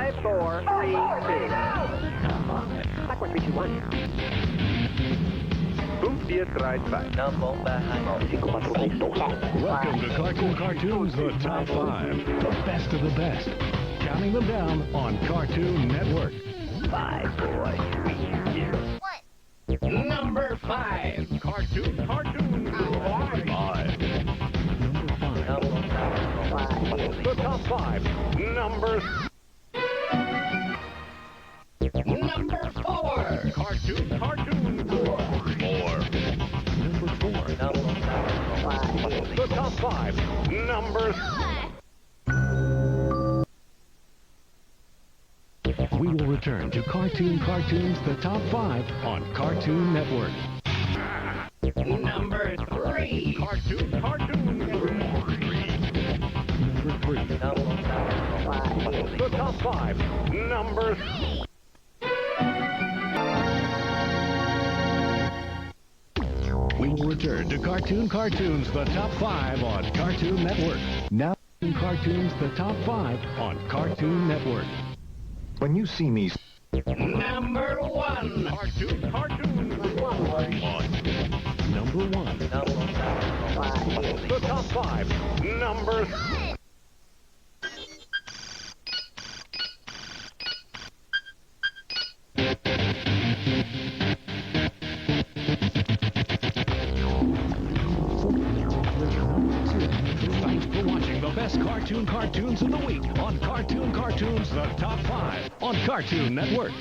5, 4, 3, 2. 5, 4, 3, 2, 1. 5, 4, 3, 2. Welcome to Cartoons, the top 5. The best of the best. Counting them down on Cartoon Network. 5, 4, 3, 2. Number 5. Cartoon. 5. The top 5. Number 4. Cartoon. 4. Number 4. The top 5. Number. We will return to Cartoons, the top 5 on Cartoon Network. Number 3. Cartoon. Number 3. The top 5. Number. We will return to Cartoons, the top 5 on Cartoon Network. Now, Cartoons, the top 5 on Cartoon Network. When you see me... Number 1. Cartoon. Number 1. The top 5. Number... Thanks for watching the best cartoons of the week on Cartoons, the top 5 on Cartoon Network.